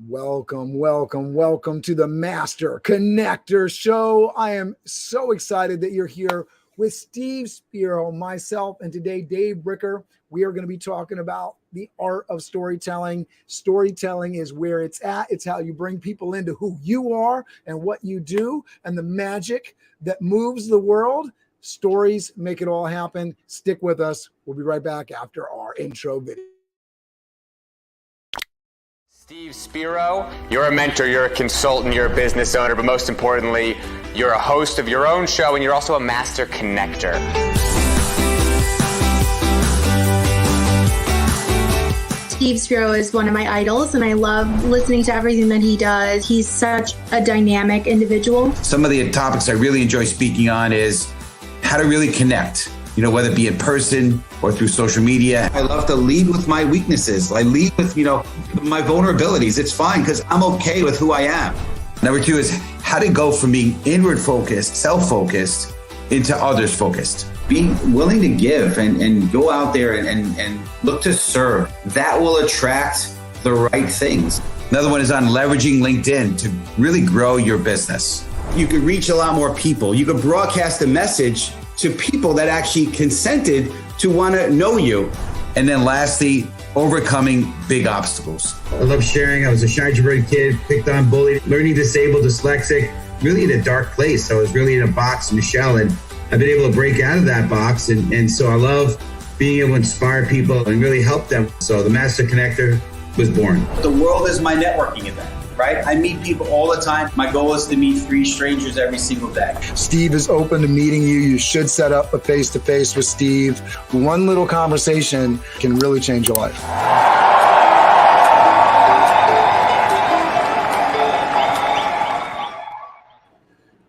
Welcome, welcome, welcome to the Master Connector Show. I am so excited that you're here with Steve Spiro, myself, and today Dave Bricker. We are going to be talking about the art of storytelling. Storytelling is where it's at. It's how you bring people into who you are and what you do and the magic that moves the world. Stories make it all happen. Stick with us. We'll be right back after our intro video. Steve Spiro, you're a mentor, you're a consultant, you're a business owner, but most importantly, you're a host of your own show and you're also a master connector. Steve Spiro is one of my idols and I love listening to everything that he does. He's such a dynamic individual. Some of the topics I really enjoy speaking on is how to really connect, whether it be in person or through social media. I love to lead with my weaknesses. I lead with, my vulnerabilities. It's fine because I'm okay with who I am. Number two is how to go from being inward focused, self-focused, into others focused. Being willing to give and go out there and look to serve. That will attract the right things. Another one is on leveraging LinkedIn to really grow your business. You could reach a lot more people. You could broadcast a message to people that actually consented to want to know you. And then lastly, overcoming big obstacles. I love sharing. I was a shy, introverted kid, picked on, bullied, learning disabled, dyslexic, really in a dark place. I was really in a box in a shell, and I've been able to break out of that box. And so I love being able to inspire people and really help them. So the Master Connector was born. The world is my networking event. Right? I meet people all the time. My goal is to meet 3 strangers every single day. Steve is open to meeting you. You should set up a face-to-face with Steve. One little conversation can really change your life.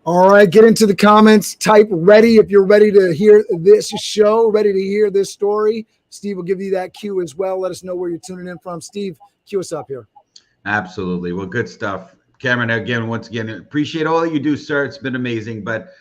All right, get into the comments. Type ready if you're ready to hear this show, ready to hear this story. Steve will give you that cue as well. Let us know where you're tuning in from. Steve, cue us up here. Absolutely. Well, good stuff. Cameron, once again, appreciate all that you do, sir. It's been amazing. But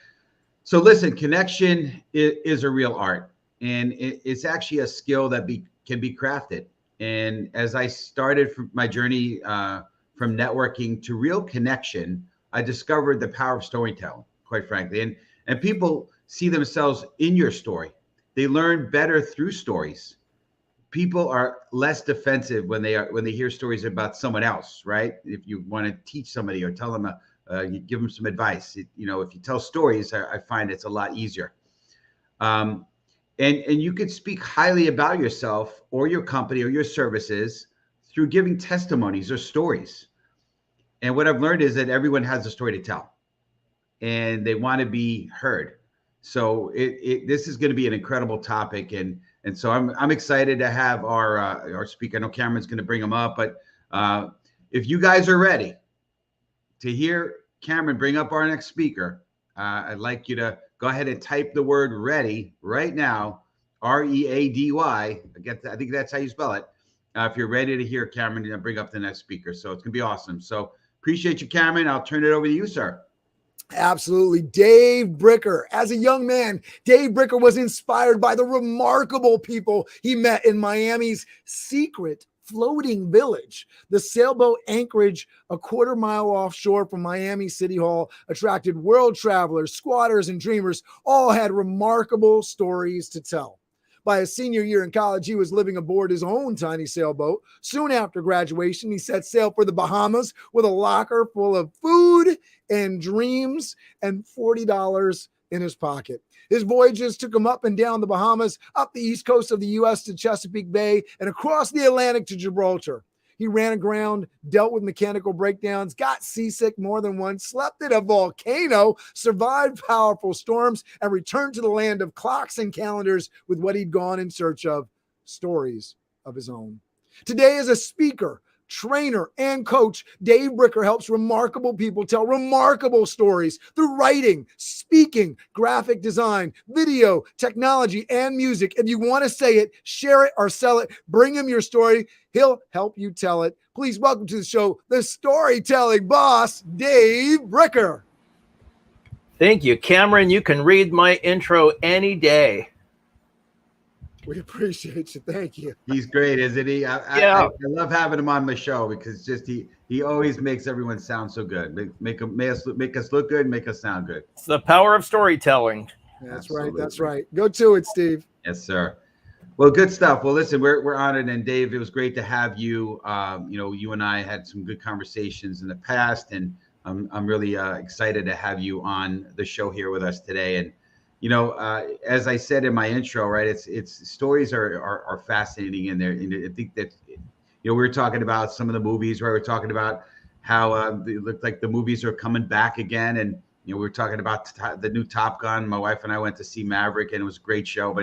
so listen, connection is a real art, and it's actually a skill that can be crafted. And as I started my journey from networking to real connection, I discovered the power of storytelling, quite frankly. And people see themselves in your story. They learn better through stories. People are less defensive when they hear stories about someone else, right? If you want to teach somebody or tell them, you give them some advice. If you tell stories, I find it's a lot easier. And you could speak highly about yourself or your company or your services through giving testimonies or stories. And what I've learned is that everyone has a story to tell, and they want to be heard. So this is going to be an incredible topic, and so I'm excited to have our speaker. I know Cameron's going to bring him up, but if you guys are ready to hear Cameron bring up our next speaker, I'd like you to go ahead and type the word ready right now, READY. I think that's how you spell it. If you're ready to hear Cameron bring up the next speaker. So it's going to be awesome. So appreciate you, Cameron. I'll turn it over to you, sir. Absolutely. Dave Bricker. As a young man, Dave Bricker was inspired by the remarkable people he met in Miami's secret floating village. The sailboat anchorage, a quarter-mile offshore from Miami City Hall, attracted world travelers, squatters, and dreamers. All had remarkable stories to tell. By his senior year in college, he was living aboard his own tiny sailboat. Soon after graduation, he set sail for the Bahamas with a locker full of food and dreams and $40 in his pocket. His voyages took him up and down the Bahamas, up the east coast of the U.S. to Chesapeake Bay, and across the Atlantic to Gibraltar. He ran aground, dealt with mechanical breakdowns, got seasick more than once, slept in a volcano, survived powerful storms, and returned to the land of clocks and calendars with what he'd gone in search of, stories of his own. Today, as a speaker, trainer, and coach, Dave Bricker helps remarkable people tell remarkable stories through writing, speaking, graphic design, video, technology, and music. If you want to say it, share it, or sell it, bring him your story. He'll help you tell it. Please welcome to the show, the storytelling boss, Dave Bricker. Thank you, Cameron. You can read my intro any day. We appreciate you. Thank you. He's great, isn't he? I love having him on my show because just he always makes everyone sound so good. Make us look good, make us sound good. It's the power of storytelling. That's Absolutely. right. That's right. Go to it, Steve. Yes, sir. Well, good stuff. Well, listen, we're honored, and Dave, it was great to have you. You and I had some good conversations in the past, and I'm really excited to have you on the show here with us today. And as I said in my intro, right, it's stories are fascinating in there. And I think that we were talking about some of the movies, right? We're talking about how it looked like the movies are coming back again, and we were talking about the new Top Gun. My wife and I went to see Maverick, and it was a great show.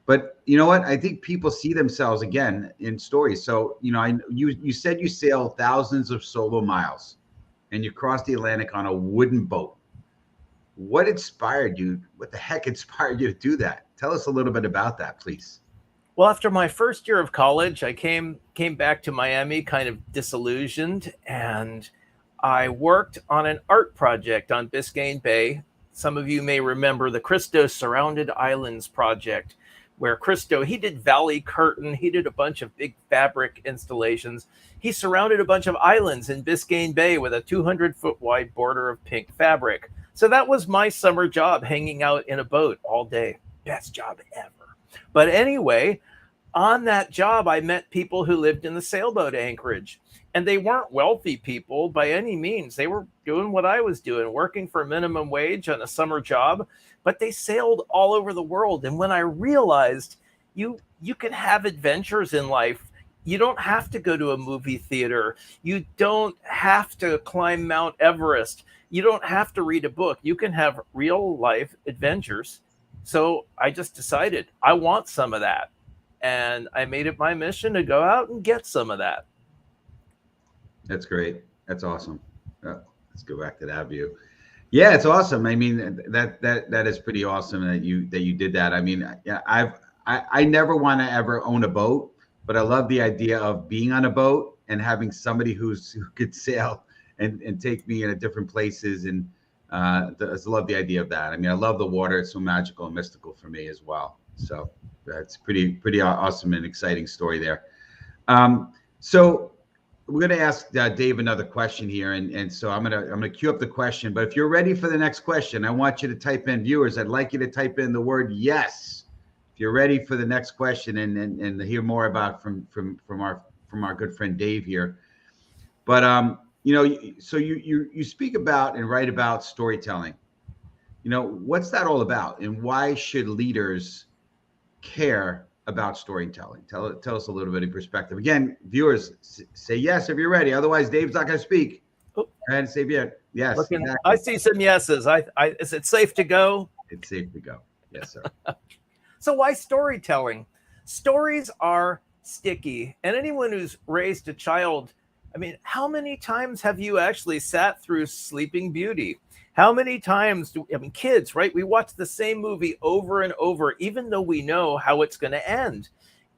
But you know what? I think people see themselves again in stories. So you said you sailed thousands of solo miles, and you crossed the Atlantic on a wooden boat. What inspired you? What the heck inspired you to do that? Tell us a little bit about that, please. Well, after my first year of college, I came back to Miami kind of disillusioned, and I worked on an art project on Biscayne Bay. Some of you may remember the Cristo Surrounded Islands project, where Cristo, he did Valley Curtain, he did a bunch of big fabric installations. He surrounded a bunch of islands in Biscayne Bay with a 200-foot wide border of pink fabric. So that was my summer job, hanging out in a boat all day. Best job ever. But anyway, on that job, I met people who lived in the sailboat anchorage. And they weren't wealthy people by any means. They were doing what I was doing, working for minimum wage on a summer job. But they sailed all over the world. And when I realized you can have adventures in life, you don't have to go to a movie theater. You don't have to climb Mount Everest. You don't have to read a book. You can have real life adventures. So I just decided I want some of that. And I made it my mission to go out and get some of that. That's great. That's awesome. Let's go back to that view. Yeah, it's awesome. I mean, that is pretty awesome that you did that. I mean, yeah, I never want to ever own a boat, but I love the idea of being on a boat and having somebody who could sail and take me in different places. And I love the idea of that. I mean, I love the water. It's so magical and mystical for me as well. So that's pretty awesome and exciting story there. So we're going to ask Dave another question here, and so I'm gonna queue up the question. But if you're ready for the next question, I want you to type in, viewers. I'd like you to type in the word yes if you're ready for the next question, and hear more about from our good friend Dave here. But so you speak about and write about storytelling. What's that all about, and why should leaders care about storytelling? Tell us a little bit of perspective. Again, viewers, say yes if you're ready. Otherwise, Dave's not going to speak. Go ahead and say yes. Exactly. I see some yeses. Is it safe to go? It's safe to go. Yes, sir. So why storytelling? Stories are sticky. And anyone who's raised a child, I mean, how many times have you actually sat through Sleeping Beauty? How many times kids, right? We watch the same movie over and over, even though we know how it's going to end.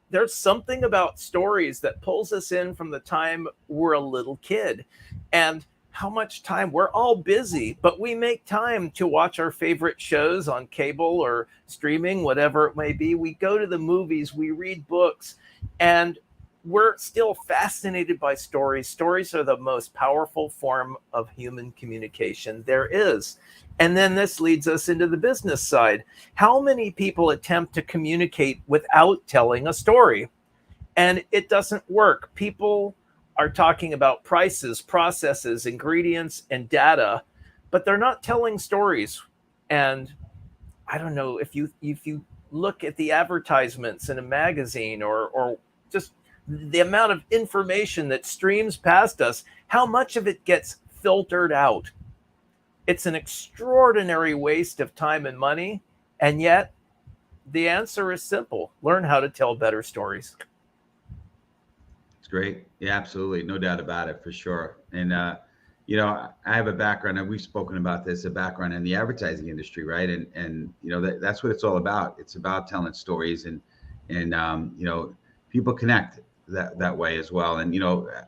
There's something about stories that pulls us in from the time we're a little kid. And how much time, we're all busy, but we make time to watch our favorite shows on cable or streaming, whatever it may be. We go to the movies, we read books, and we're still fascinated by stories. Stories are the most powerful form of human communication there is. And then this leads us into the business side. How many people attempt to communicate without telling a story? And it doesn't work. People are talking about prices, processes, ingredients, and data, but they're not telling stories. And I don't know, if you look at the advertisements in a magazine or just the amount of information that streams past us, how much of it gets filtered out? It's an extraordinary waste of time and money. And yet the answer is simple: learn how to tell better stories. It's great. Yeah, absolutely. No doubt about it, for sure. And, I have a background, and we've spoken about this, a background in the advertising industry, right? And that's what it's all about. It's about telling stories, and people connect that way as well. And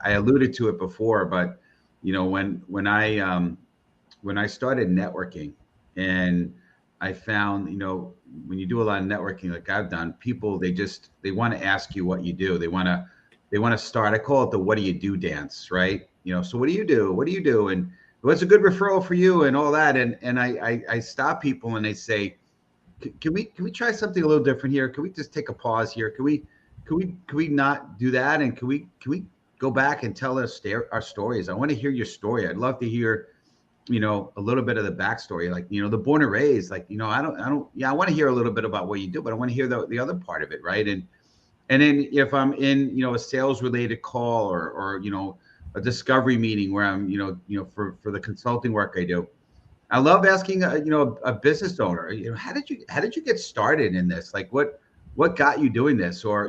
I alluded to it before, but when I started networking, and I found, when you do a lot of networking like I've done, people, they want to ask you what you do. They want to start, I call it the what do you do dance, right? So what do you do? What do you do? And what's a good referral for you and all that? And I stop people and they say, can we try something a little different here? Can we just take a pause here? Can we not do that? And can we go back and tell us our stories? I want to hear your story. I'd love to hear, a little bit of the backstory, like, the born and raised, like, I want to hear a little bit about what you do, but I want to hear the other part of it. Right. And then if I'm in, a sales related call or, a discovery meeting where I'm, for the consulting work I do, I love asking, a business owner, how did you get started in this? Like what got you doing this, or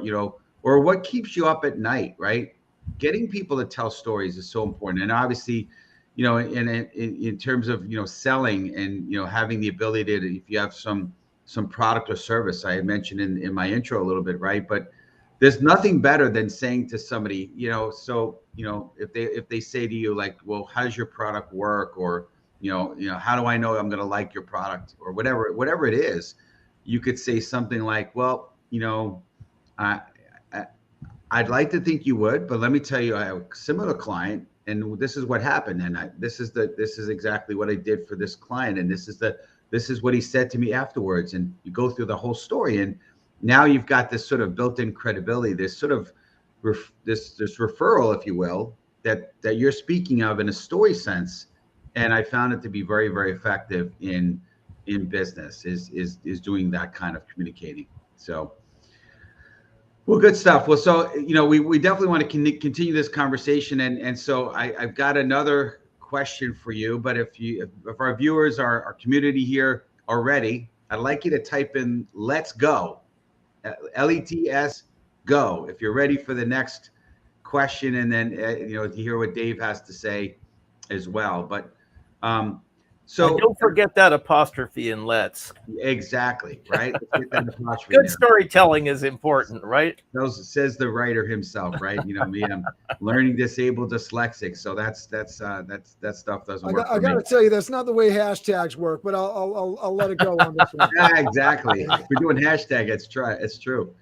what keeps you up at night, right? Getting people to tell stories is so important. And obviously, in terms of, selling and, having the ability to, if you have some product or service, I had mentioned in my intro a little bit, right? But there's nothing better than saying to somebody, if they say to you like, well, how does your product work? Or, how do I know I'm going to like your product, or whatever it is, you could say something like, well, I'd like to think you would, but let me tell you, I have a similar client, and this is what happened, and this is exactly what I did for this client, and this is what he said to me afterwards, and you go through the whole story, and now you've got this sort of built-in credibility, this sort of this referral, if you will, that you're speaking of in a story sense, and I found it to be very, very effective in business is doing that kind of communicating. So. Well, good stuff. Well, so, we definitely want to continue this conversation. And so I've got another question for you, but if our viewers, our community here are ready, I'd like you to type in "Let's go," LETS go, if you're ready for the next question. And then, to hear what Dave has to say as well. But, so and don't forget that apostrophe in "let's." Exactly, right? Good storytelling is important, right? Says the writer himself, right? Me, I'm learning disabled dyslexic, so that stuff doesn't work. I got to tell you, that's not the way hashtags work, but I'll let it go on this one. Yeah, exactly. If we're doing hashtag, it's true.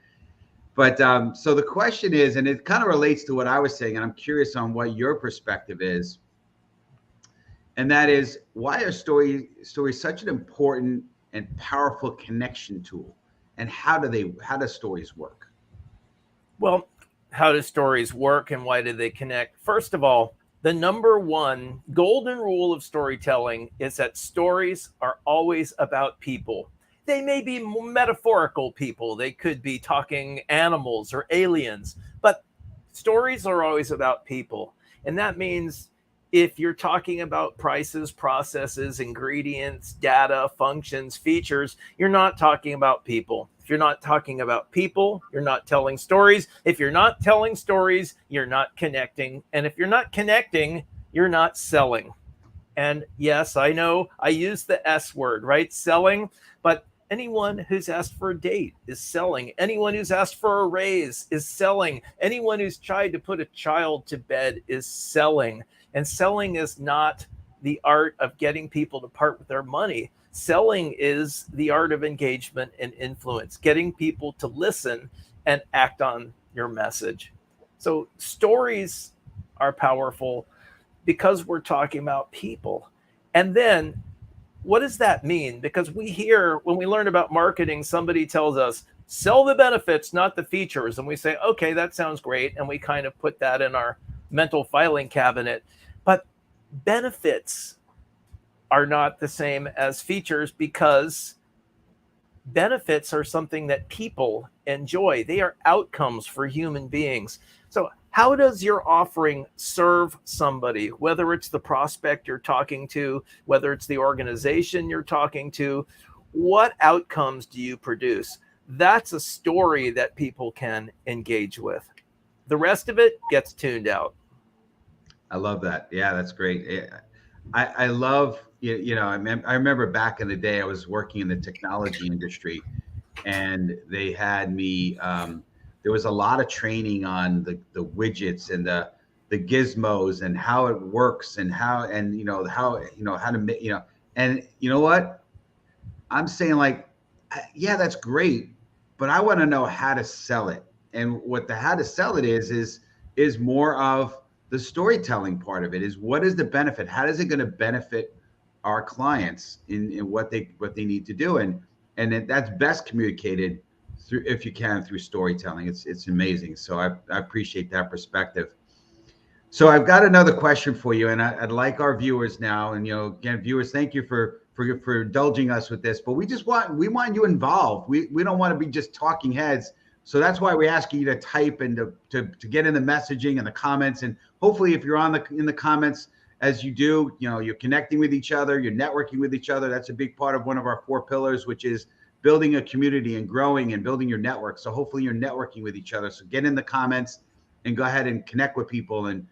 But so the question is, and it kind of relates to what I was saying, and I'm curious on what your perspective is. And that is, why are stories such an important and powerful connection tool? And how do stories work? Well, how do stories work and why do they connect? First of all, the number one golden rule of storytelling is that stories are always about people. They may be metaphorical people. They could be talking animals or aliens, but stories are always about people. And that means if you're talking about prices, processes, ingredients, data, functions, features, you're not talking about people. If you're not talking about people, you're not telling stories. If you're not telling stories, you're not connecting. And if you're not connecting, you're not selling. And yes, I know I use the S word, right? Selling, but anyone who's asked for a date is selling. Anyone who's asked for a raise is selling. Anyone who's tried to put a child to bed is selling. And selling is not the art of getting people to part with their money. Selling is the art of engagement and influence, getting people to listen and act on your message. So stories are powerful because we're talking about people. And then what does that mean? Because we hear, when we learn about marketing, somebody tells us, sell the benefits, not the features. And we say, okay, that sounds great. And we kind of put that in our mental filing cabinet. But benefits are not the same as features, because benefits are something that people enjoy. They are outcomes for human beings. So how does your offering serve somebody, whether it's the prospect you're talking to, whether it's the organization you're talking to? What outcomes do you produce? That's a story that people can engage with. The rest of it gets tuned out. I love that. Yeah, that's great. I love, I remember back in the day, I was working in the technology industry, and they had me, there was a lot of training on the widgets and the gizmos and how it works and how to, and you know what? I'm saying like, yeah, that's great, but I want to know how to sell it. And what the how to sell it is more of the storytelling part of it. Is what is the benefit? How is it going to benefit our clients in what they need to do? And that's best communicated through, if you can, through storytelling. It's amazing. So I appreciate that perspective. So I've got another question for you, and I'd like our viewers now, and again, viewers, thank you for indulging us with this. But we want you involved. We don't want to be just talking heads. So that's why we're asking you to type and to get in the messaging and the comments. And hopefully, if you're in the comments as you do, you're connecting with each other, you're networking with each other. That's a big part of one of our 4 pillars, which is building a community and growing and building your network. So hopefully, you're networking with each other. So get in the comments and go ahead and connect with people and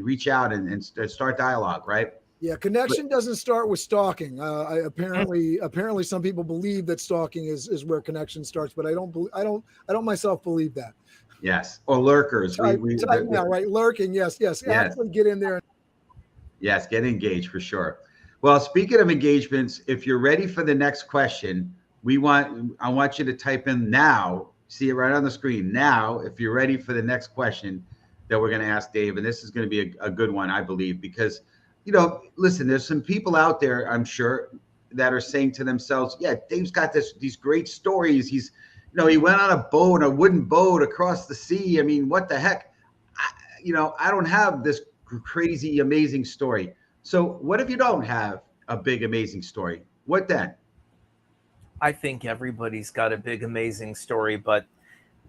reach out and start dialogue, right? Yeah, connection doesn't start with stalking. Apparently some people believe that stalking is where connection starts, but I don't myself believe that. Yes, or lurkers. Right, lurking. Yes. Actually get in there. Yes, get engaged for sure. Well, speaking of engagements, if you're ready for the next question, I want you to type in now. See it right on the screen now. If you're ready for the next question that we're going to ask Dave, and this is going to be a good one, I believe, because listen, there's some people out there, I'm sure, that are saying to themselves, yeah, Dave's got these great stories. He's, he went on a wooden boat across the sea. I mean, what the heck? I don't have this crazy, amazing story. So what if you don't have a big, amazing story? What then? I think everybody's got a big, amazing story, but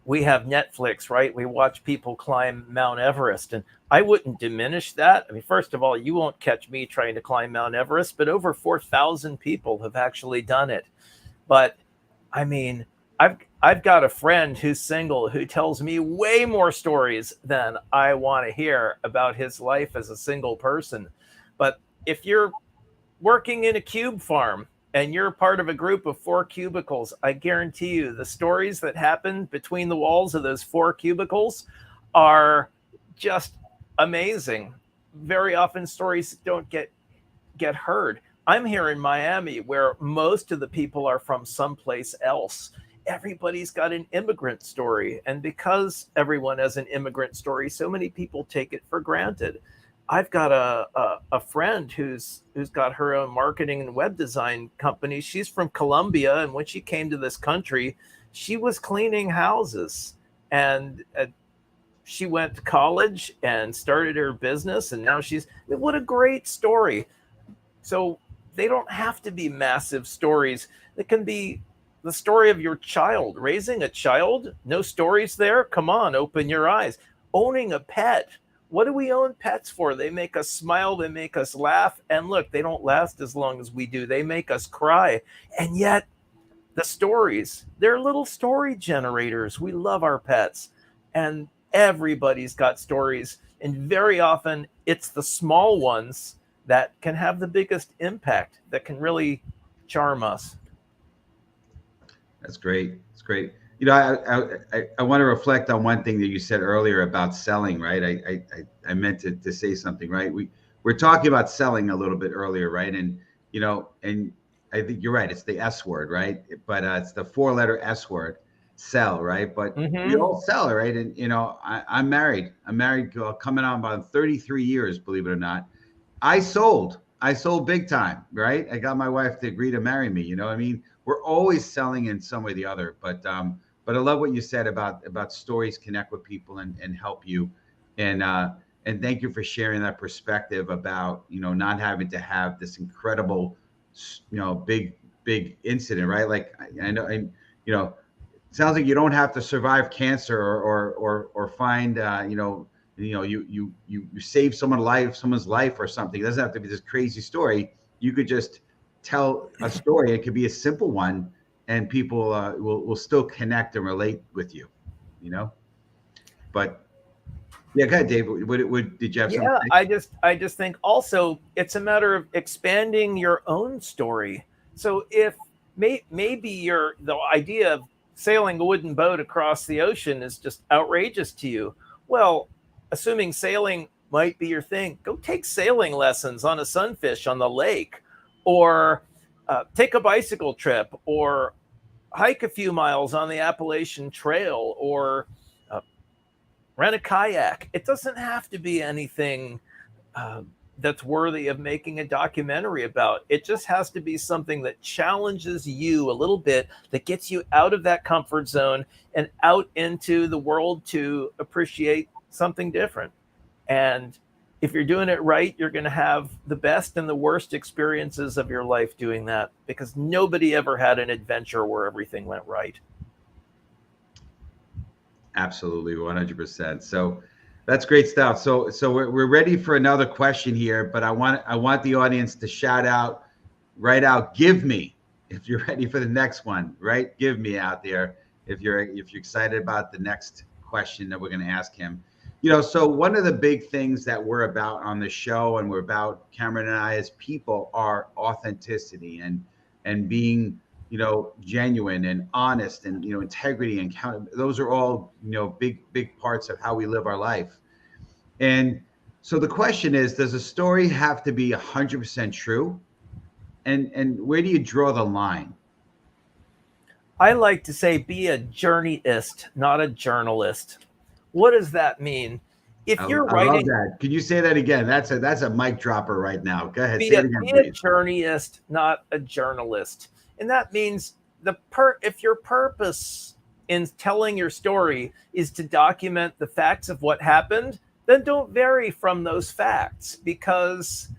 we have Netflix, right? We watch people climb Mount Everest, and I wouldn't diminish that. I mean, first of all, you won't catch me trying to climb Mount Everest, but over 4,000 people have actually done it. But I mean, I've got a friend who's single who tells me way more stories than I want to hear about his life as a single person. But if you're working in a cube farm and you're part of a group of 4 cubicles, I guarantee you the stories that happen between the walls of those 4 cubicles are just amazing. Very often stories don't get heard. I'm here in Miami, where most of the people are from someplace else. Everybody's got an immigrant story. And because everyone has an immigrant story, so many people take it for granted. I've got a friend who's got her own marketing and web design company. She's from Colombia, and when she came to this country, she was cleaning houses, and she went to college and started her business, and now what a great story. So they don't have to be massive stories. It can be the story of your child, raising a child. No stories there? Come on, open your eyes. Owning a pet. What do we own pets for? They make us smile, they make us laugh, and look, they don't last as long as we do. They make us cry. And yet, the stories, they're little story generators. We love our pets, and everybody's got stories. And very often, it's the small ones that can have the biggest impact, that can really charm us. That's great. It's great. I want to reflect on one thing that you said earlier about selling, right? I meant to say something, right? We're talking about selling a little bit earlier, right? And and I think you're right. It's the S word, right? But it's the 4-letter S word, sell, right? But we all sell, right? And I'm married. I'm married, coming on about 33 years, believe it or not. I sold big time, right? I got my wife to agree to marry me. I mean, we're always selling in some way or the other, but I love what you said about stories connect with people and help you. And thank you for sharing that perspective about, not having to have this incredible, big incident, right? Like I know, and it sounds like you don't have to survive cancer or find, you save someone's life or something. It doesn't have to be this crazy story. You could just tell a story. It could be a simple one, and people will still connect and relate with you, But yeah, go ahead, Dave. Did you have something? Yeah, I just think also it's a matter of expanding your own story. So if maybe the idea of sailing a wooden boat across the ocean is just outrageous to you, well, assuming sailing might be your thing, go take sailing lessons on a sunfish on the lake, or take a bicycle trip or hike a few miles on the Appalachian Trail or rent a kayak. It doesn't have to be anything that's worthy of making a documentary about. It just has to be something that challenges you a little bit, that gets you out of that comfort zone and out into the world to appreciate something different. And if you're doing it right, you're going to have the best and the worst experiences of your life doing that, because nobody ever had an adventure where everything went right. Absolutely, 100%. So that's great stuff. So we're ready for another question here, but I want the audience to shout out, write out, give me, if you're ready for the next one, right? Give me out there if you're excited about the next question that we're going to ask him. You know, so one of the big things that we're about on the show, and we're about, Cameron and I as people, are authenticity and being, you know, genuine and honest, and, you know, integrity and those are all, you know, big parts of how we live our life. And so the question is, does a story have to be 100% true? And where do you draw the line? I like to say, be a journeyist, not a journalist. What does that mean? If you're writing, I love that. Can you say that again? That's a mic dropper right now. Go ahead. Say it again, be please. a journeyist, not a journalist. And that means if your purpose in telling your story is to document the facts of what happened, then don't vary from those facts, because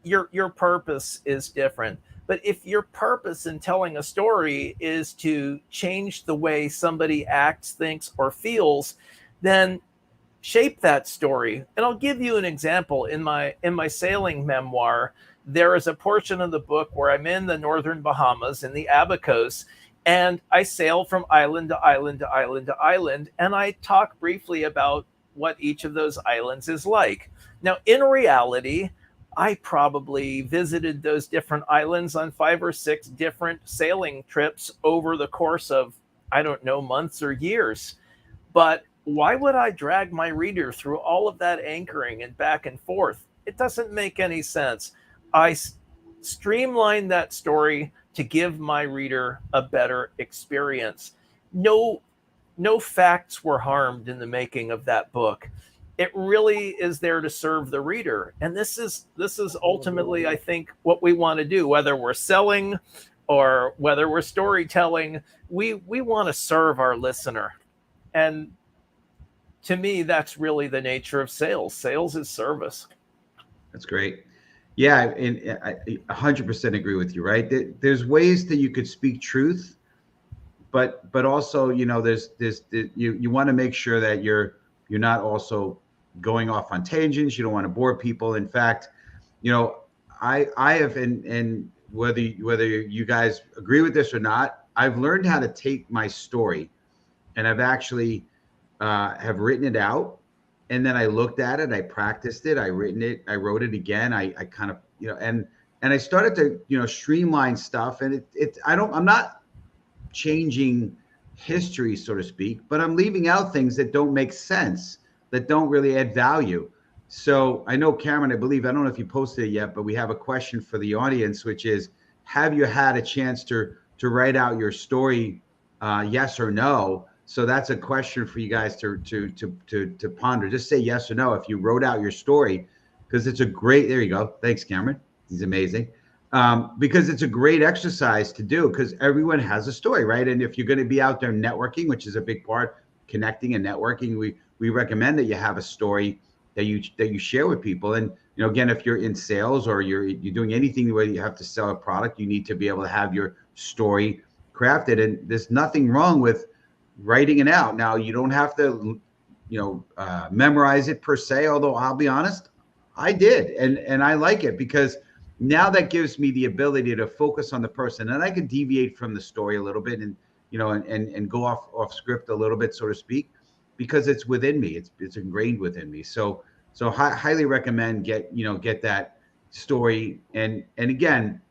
your purpose is different. But if your purpose in telling a story is to change the way somebody acts, thinks, or feels, then shape that story. And I'll give you an example. In my sailing memoir, there is a portion of the book where I'm in the northern Bahamas, in the Abacos, and I sail from island to island to island to island, and I talk briefly about what each of those islands is like. Now, in reality, I probably visited those different islands on 5 or 6 different sailing trips over the course of, I don't know, months or years. But why would I drag my reader through all of that anchoring and back and forth? It doesn't make any sense. I streamlined that story to give my reader a better experience. No facts were harmed in the making of that book. It really is there to serve the reader. And this is ultimately, I think, what we want to do, whether we're selling or whether we're storytelling. We want to serve our listener. And to me, that's really the nature of sales. Sales is service. That's great. Yeah, and I 100% agree with you, right? There's ways that you could speak truth, but also, you know, there's you want to make sure that you're not also going off on tangents. You don't want to bore people. In fact, you know, I have, and whether you guys agree with this or not, I've learned how to take my story, and I've actually have written it out, and then I looked at it, I practiced it, I wrote it again. I kind of, you know, and I started to, you know, streamline stuff, and I'm not changing history, so to speak, but I'm leaving out things that don't make sense, that don't really add value. So I know, Cameron, I don't know if you posted it yet, but we have a question for the audience, which is, have you had a chance to write out your story, yes or no? So that's a question for you guys to ponder. Just say yes or no if you wrote out your story, because it's a great, there you go. Thanks, Cameron. He's amazing. Because it's a great exercise to do, because everyone has a story, right? And if you're going to be out there networking, which is a big part, connecting and networking, we recommend that you have a story that you share with people. And, you know, again, if you're in sales or you're doing anything where you have to sell a product, you need to be able to have your story crafted. And there's nothing wrong with writing it out. Now, you don't have to, you know, memorize it per se, although I'll be honest, I did. And I like it, because now that gives me the ability to focus on the person, and I can deviate from the story a little bit, and, you know, and go off script a little bit, so to speak, because it's within me. It's ingrained within me. So highly recommend get that story. And again,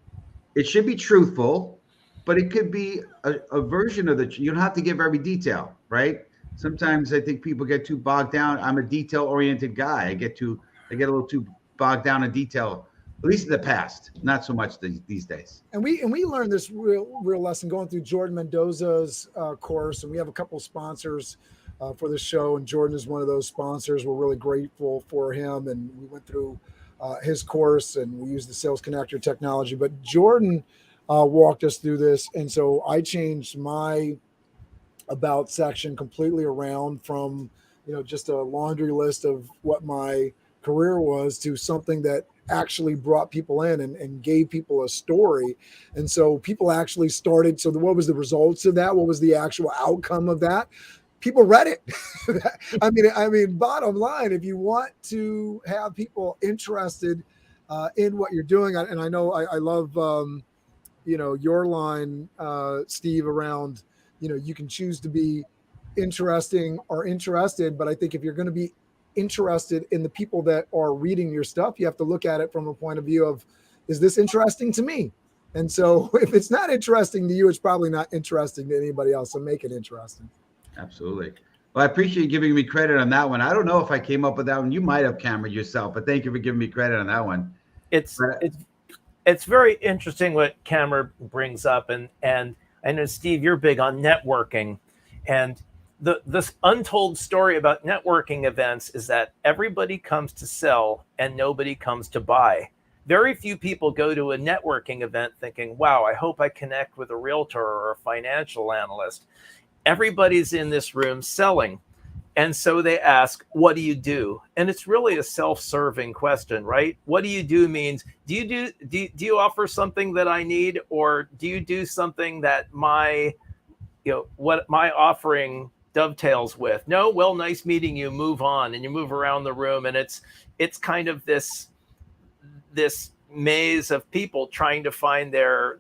it should be truthful, but it could be a version of you don't have to give every detail, right? Sometimes I think people get too bogged down. I'm a detail oriented guy. I get a little too bogged down in detail. at least in the past, not so much these days. And we learned this real lesson going through Jordan Mendoza's course, and we have a couple of sponsors for the show, and Jordan is one of those sponsors. We're really grateful for him, and we went through his course, and we used the Sales Connector technology. But Jordan walked us through this, and so I changed my about section completely around from just a laundry list of what my career was to something that actually brought people in and gave people a story. And so people actually started. So what was the results of that? What was the actual outcome of that? People read it. I mean, bottom line, if you want to have people interested in what you're doing, and I know I love, your line, Steve, around, you can choose to be interesting or interested, but I think if you're going to be interested in the people that are reading your stuff, you have to look at it from a point of view of, is this interesting to me? And so if it's not interesting to you, it's probably not interesting to anybody else. So make it interesting. Absolutely. Well, I appreciate you giving me credit on that one. I don't know if I came up with that one. You might have, Cameron, yourself, but thank you for giving me credit on that one. It's very interesting what Cameron brings up, and I know, Steve, you're big on networking, and this untold story about networking events is that everybody comes to sell and nobody comes to buy. Very few people go to a networking event thinking, wow, I hope I connect with a realtor or a financial analyst. Everybody's in this room selling. And so they ask, what do you do? And it's really a self-serving question, right? What do you do means, do you offer something that I need, or do you do something that what my offering dovetails with? No, well, nice meeting you, move on. And you move around the room, and it's kind of this maze of people trying to find their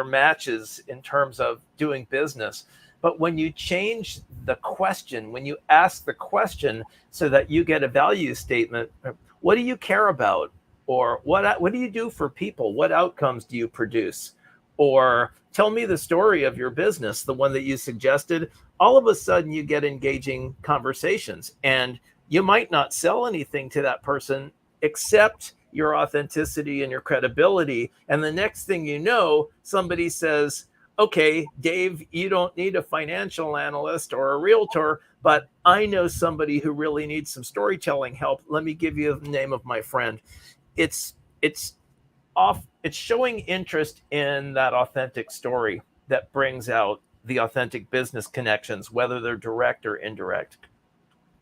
matches in terms of doing business. But when you change the question, when you ask the question so that you get a value statement, what do you care about? Or what do you do for people? What outcomes do you produce? Or tell me the story of your business, the one that you suggested. All of a sudden you get engaging conversations, and you might not sell anything to that person except your authenticity and your credibility. And the next thing you know, somebody says, okay, Dave, you don't need a financial analyst or a realtor, but I know somebody who really needs some storytelling help. Let me give you the name of my friend. It's showing interest in that authentic story that brings out the authentic business connections, whether they're direct or indirect.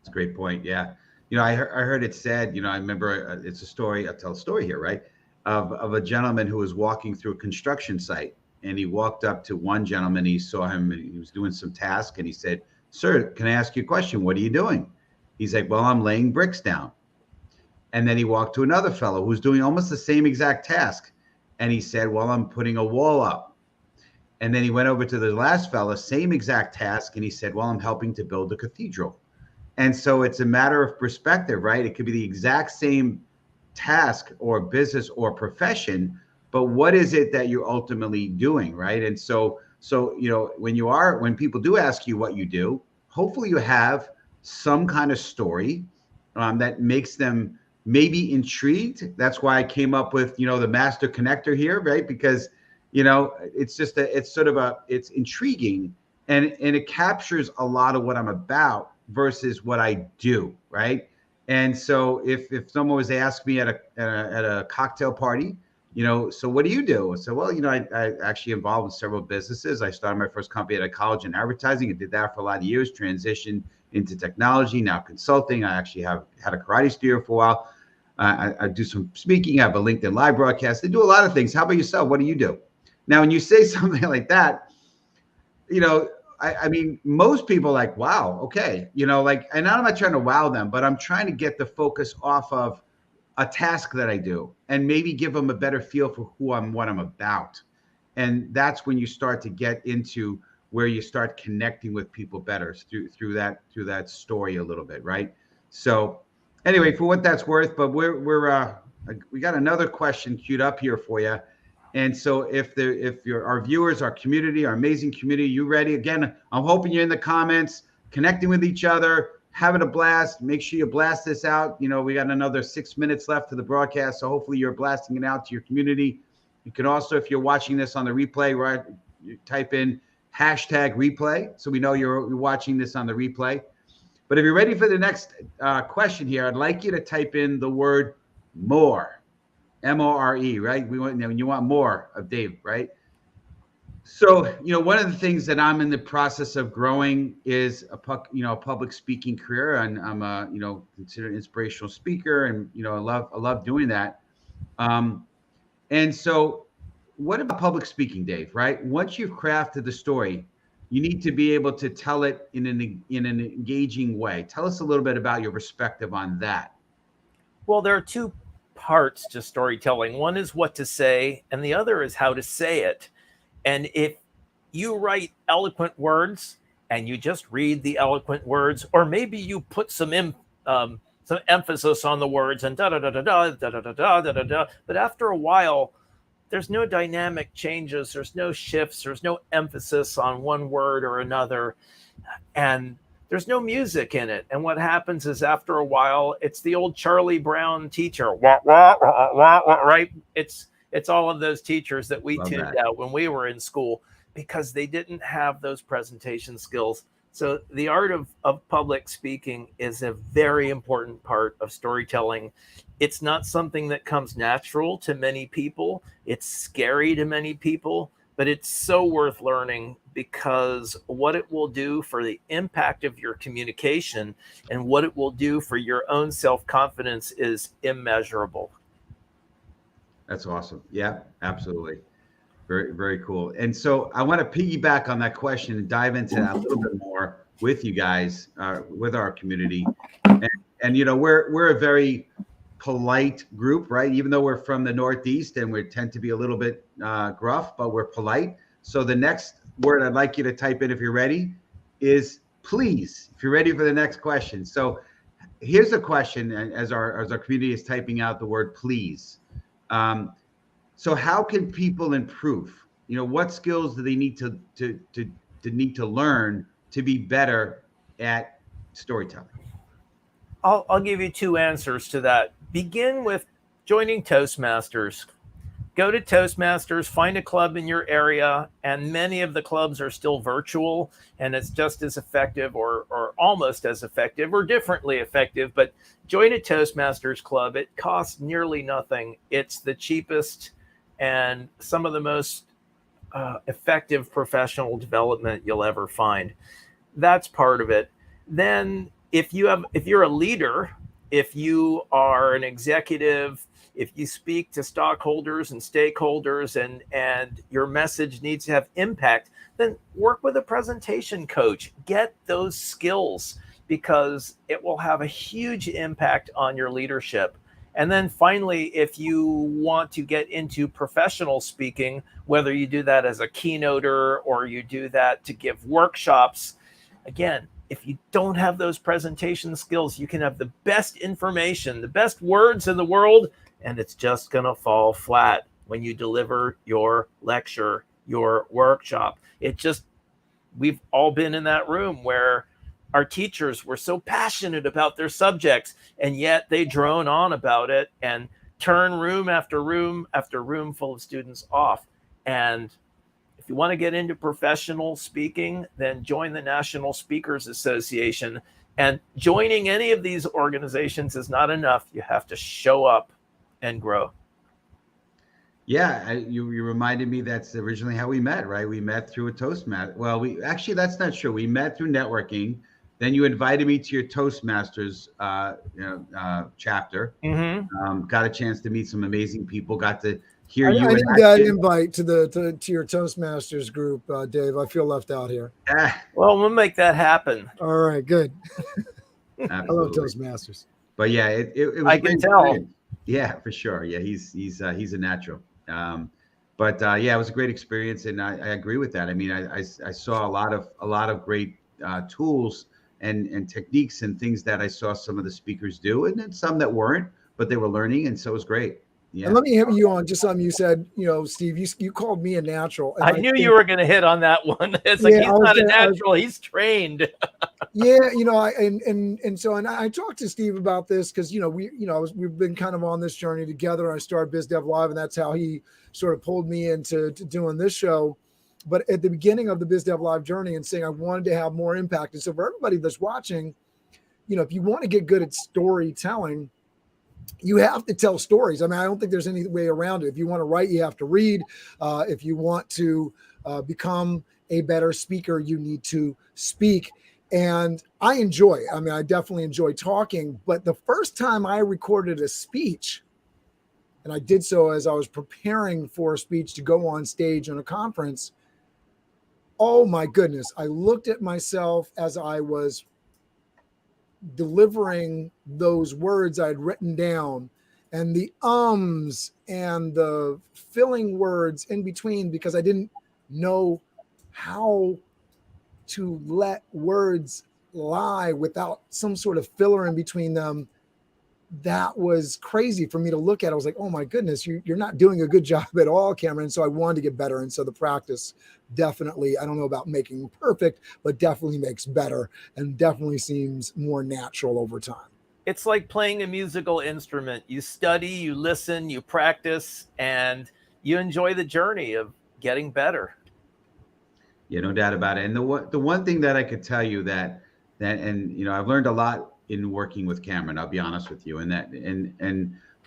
That's a great point. Yeah. I heard it said, I remember it's a story, I'll tell a story here, right? Of a gentleman who was walking through a construction site, and he walked up to one gentleman. He saw him, and he was doing some task, and he said, sir, can I ask you a question? What are you doing? He's like, well, I'm laying bricks down. And then he walked to another fellow who's doing almost the same exact task. And he said, well, I'm putting a wall up. And then he went over to the last fellow, same exact task. And he said, well, I'm helping to build a cathedral. And so it's a matter of perspective, right? It could be the exact same task or business or profession, but what is it that you're ultimately doing, right? And so when people do ask you what you do, hopefully you have some kind of story that makes them maybe intrigued. That's why I came up with, the master connector here, right? Because, it's intriguing, and it captures a lot of what I'm about versus what I do, right? And so if someone was to ask me at a cocktail party, so what do you do? I said, well, I actually involved in several businesses. I started my first company at a college in advertising. I did that for a lot of years, transitioned into technology, now consulting. I actually had a karate studio for a while. I do some speaking. I have a LinkedIn live broadcast. I do a lot of things. How about yourself? What do you do? Now, when you say something like that, I mean, most people are like, wow, okay. And I'm not trying to wow them, but I'm trying to get the focus off of a task that I do and maybe give them a better feel for what I'm about. And that's when you start to get into where you start connecting with people better through that story a little bit, right? So anyway, for what that's worth, but we got another question queued up here for you. And so if our viewers, our community, our amazing community, you ready? Again, I'm hoping you're in the comments, connecting with each other, having a blast. Make sure you blast this out. You know, we got another 6 minutes left to the broadcast, so hopefully you're blasting it out to your community. You can also, if you're watching this on the replay, right, you type in #replay, so we know you're watching this on the replay. But if you're ready for the next question here, I'd like you to type in the word more, M-O-R-E, right? When you want more of Dave, right? So, one of the things that I'm in the process of growing is a public speaking career, and I'm a, considered an inspirational speaker, and I love doing that. And so, what about public speaking, Dave? Right? Once you've crafted the story, you need to be able to tell it in an engaging way. Tell us a little bit about your perspective on that. Well, there are two parts to storytelling. One is what to say, and the other is how to say it. And if you write eloquent words and you just read the eloquent words, or maybe you put some emphasis on the words and da da da da da da da da da da da, but after a while, there's no dynamic changes, there's no shifts, there's no emphasis on one word or another, and there's no music in it. And what happens is after a while, it's the old Charlie Brown teacher, wah, wah, wah, wah, wah, right? It's all of those teachers that we tuned out when we were in school because they didn't have those presentation skills. So the art of public speaking is a very important part of storytelling. It's not something that comes natural to many people. It's scary to many people, but it's so worth learning because what it will do for the impact of your communication and what it will do for your own self-confidence is immeasurable. That's awesome. Yeah, absolutely. Very, very cool. And so I want to piggyback on that question and dive into that a little bit more with you guys, with our community. And we're a very polite group, right? Even though we're from the Northeast and we tend to be a little bit gruff, but we're polite. So the next word I'd like you to type in, if you're ready, is please. If you're ready for the next question. So here's a question as our community is typing out the word please. So how can people improve? What skills do they need to learn to be better at storytelling? I'll give you two answers to that. Begin with joining Toastmasters. Go to Toastmasters, find a club in your area, and many of the clubs are still virtual, and it's just as effective or almost as effective or differently effective, but join a Toastmasters club. It costs nearly nothing. It's the cheapest and some of the most effective professional development you'll ever find. That's part of it. Then if you're a leader, if you are an executive, if you speak to stockholders and stakeholders and your message needs to have impact, then work with a presentation coach. Get those skills because it will have a huge impact on your leadership. And then finally, if you want to get into professional speaking, whether you do that as a keynoter or you do that to give workshops, again, if you don't have those presentation skills, you can have the best information, the best words in the world, and it's just going to fall flat when you deliver your lecture, your workshop. We've all been in that room where our teachers were so passionate about their subjects, and yet they drone on about it and turn room after room after room full of students off. And if you want to get into professional speaking, then join the National Speakers Association. And joining any of these organizations is not enough. You have to show up and grow. Yeah, you reminded me that's originally how we met, right? We met through a Toastmaster. Well, that's not true. We met through networking. Then you invited me to your Toastmasters chapter. Mm-hmm. Got a chance to meet some amazing people. Got to hear you. I need that invite to your Toastmasters group, Dave. I feel left out here. Well, we'll make that happen. All right, good. I love Toastmasters. But yeah, it was. I can tell. Experience. Yeah, for sure. Yeah, he's a natural. But it was a great experience, and I agree with that. I mean, I saw a lot of great tools and techniques and things that I saw some of the speakers do, and then some that weren't, but they were learning, and so it was great. Yeah. And let me hit you on just something you said, Steve, you called me a natural. And I knew you were going to hit on that one. It's like, he's not a natural, he's trained. Yeah, I talked to Steve about this because we've been kind of on this journey together. I started Biz Dev Live, and that's how he sort of pulled me into doing this show. But at the beginning of the Biz Dev Live journey, and saying I wanted to have more impact, and so for everybody that's watching, if you want to get good at storytelling, you have to tell stories. I mean, I don't think there's any way around it. If you want to write, you have to read. If you want to become a better speaker, you need to speak. And I definitely enjoy talking. But the first time I recorded a speech, and I did so as I was preparing for a speech to go on stage in a conference, oh my goodness, I looked at myself as I was delivering those words I'd written down, and the ums and the filling words in between, because I didn't know how to let words lie without some sort of filler in between them. That was crazy for me to look at. I was like, oh my goodness, you're not doing a good job at all, Cameron. And so I wanted to get better. And so the practice definitely, I don't know about making perfect, but definitely makes better and definitely seems more natural over time. It's like playing a musical instrument. You study, you listen, you practice, and you enjoy the journey of getting better. Yeah, no doubt about it. And the one thing that I could tell you that I've learned a lot in working with Cameron, I'll be honest with you.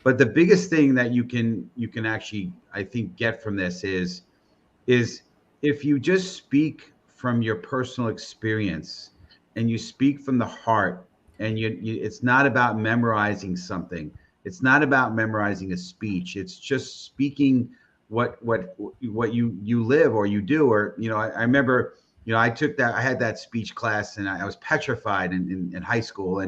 But the biggest thing that you can actually, I think, get from this is if you just speak from your personal experience and you speak from the heart, and it's not about memorizing something. It's not about memorizing a speech. It's just speaking what you live or you do. Or, I remember, I had that speech class, and I was petrified in high school.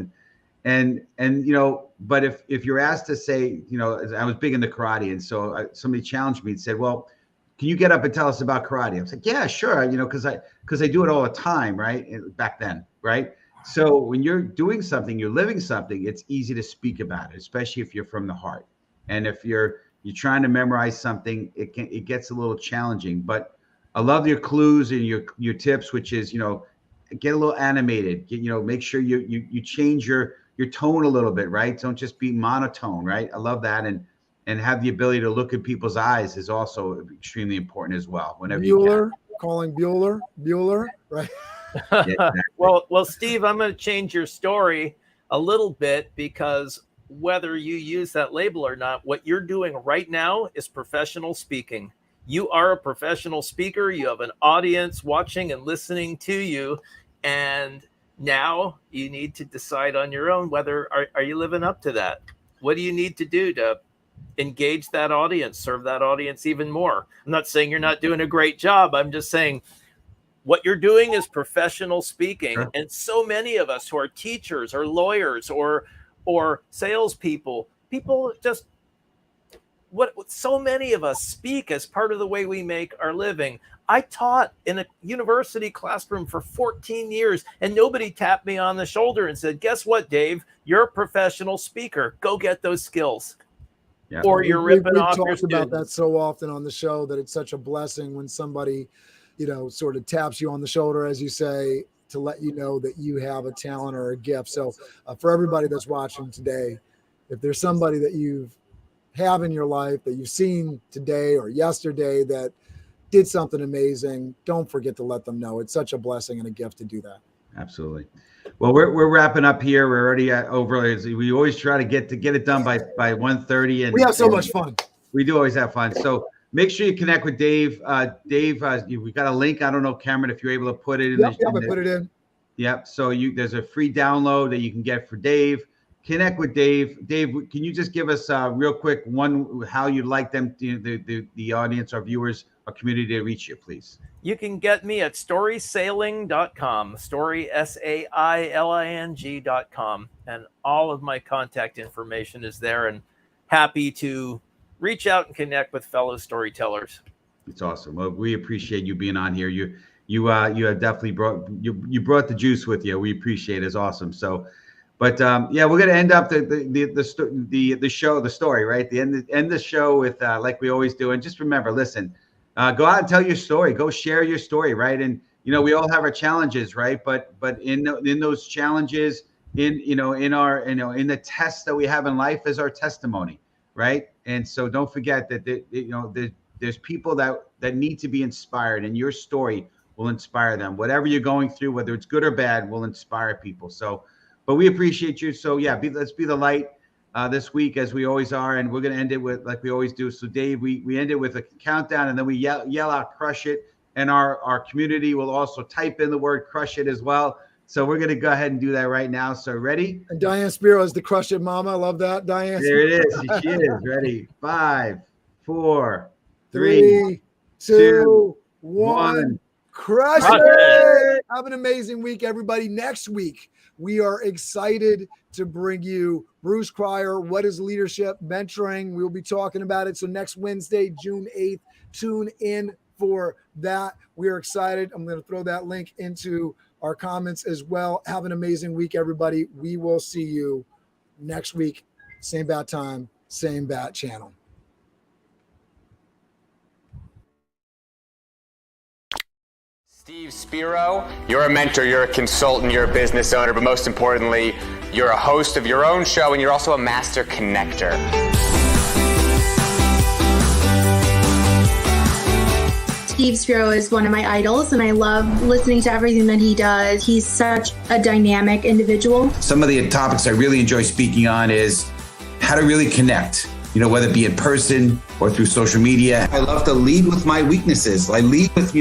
But if you're asked to say, I was big into karate. And so somebody challenged me and said, well, can you get up and tell us about karate? I was like, yeah, sure. Because I do it all the time. Right. Back then. Right. So when you're doing something, you're living something, it's easy to speak about it, especially if you're from the heart. And if you're trying to memorize something, it gets a little challenging. But I love your clues and your tips, which is, get a little animated, make sure you change your tone a little bit, right? Don't just be monotone, right? I love that. And have the ability to look at people's eyes is also extremely important as well. Whenever you can. Calling Bueller, right? Yeah, exactly. Well, Steve, I'm going to change your story a little bit, because whether you use that label or not, what you're doing right now is professional speaking. You are a professional speaker. You have an audience watching and listening to you. And now you need to decide on your own whether are you living up to that? What do you need to do to engage that audience, serve that audience even more? I'm not saying you're not doing a great job. I'm just saying what you're doing is professional speaking. Sure. And so many of us who are teachers or lawyers or salespeople, so many of us speak as part of the way we make our living. I taught in a university classroom for 14 years, and nobody tapped me on the shoulder and said, guess what, Dave? You're a professional speaker. Go get those skills. Yeah. Or you're ripping off your students. We've talked about that so often on the show, that it's such a blessing when somebody, sort of taps you on the shoulder, as you say, to let you know that you have a talent or a gift. So for everybody that's watching today, if there's somebody that you have in your life that you've seen today or yesterday that did something amazing, don't forget to let them know. It's such a blessing and a gift to do that. Absolutely. Well, we're wrapping up here. We're already over. We always try to get it done by 1:30, and we have so much fun. We do always have fun. So make sure you connect with Dave. Dave, we got a link. I don't know, Cameron, if you're able to put it in. I put it in. Yep. So there's a free download that you can get for Dave. Connect with Dave. Dave, can you just give us real quick how you'd like them, the audience, our viewers, our community, to reach you, please? You can get me at storysailing.com, storysailing.com, and all of my contact information is there, and happy to reach out and connect with fellow storytellers. It's awesome. Well, we appreciate you being on here. You have definitely brought the juice with you. We appreciate it. It's awesome. So But yeah, we're gonna end up the story, right? The end the show with like we always do. And just remember, listen, go out and tell your story. Go share your story, right? And we all have our challenges, right? But in those challenges, in the tests that we have in life is our testimony, right? And so don't forget that there's people that need to be inspired, and your story will inspire them. Whatever you're going through, whether it's good or bad, will inspire people. So, but we appreciate you. So yeah, let's be the light this week, as we always are, and we're gonna end it with like we always do. So Dave, we end it with a countdown, and then we yell out "crush it," and our community will also type in the word "crush it" as well. So we're gonna go ahead and do that right now. So ready? And Diane Spiro is the crush it mama. I love that, Diane. There it is. She is ready. 5, 4, 3, 2, 1. Crush it! Have an amazing week, everybody. Next week, we are excited to bring you Bruce Cryer. What is leadership? Mentoring. We'll be talking about it. So next Wednesday, June 8th, tune in for that. We are excited. I'm going to throw that link into our comments as well. Have an amazing week, everybody. We will see you next week. Same bat time, same bat channel. Steve Spiro, you're a mentor, you're a consultant, you're a business owner, but most importantly, you're a host of your own show, and you're also a master connector. Steve Spiro is one of my idols, and I love listening to everything that he does. He's such a dynamic individual. Some of the topics I really enjoy speaking on is how to really connect, whether it be in person or through social media. I love to lead with my weaknesses. I lead with,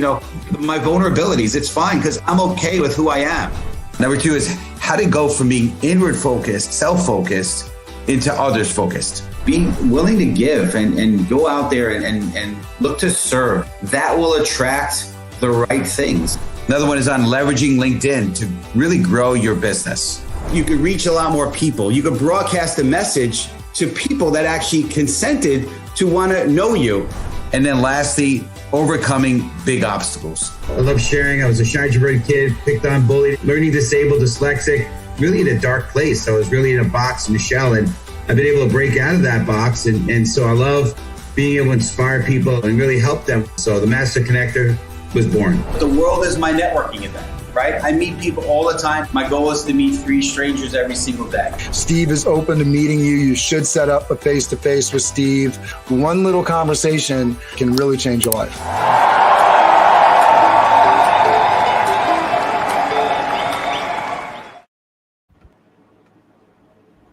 my vulnerabilities. It's fine because I'm okay with who I am. Number 2 is how to go from being inward focused, self-focused, into others focused. Being willing to give and go out there and look to serve. That will attract the right things. Another one is on leveraging LinkedIn to really grow your business. You could reach a lot more people. You could broadcast a message to people that actually consented to want to know you. And then lastly, overcoming big obstacles. I love sharing. I was a shy, introverted kid, picked on, bullied, learning disabled, dyslexic, really in a dark place. I was really in a box, in a shell, and I've been able to break out of that box. And so I love being able to inspire people and really help them. So the Master Connector was born. The world is my networking event, right? I meet people all the time. My goal is to meet 3 strangers every single day. Steve is open to meeting you. You should set up a face-to-face with Steve. One little conversation can really change your life.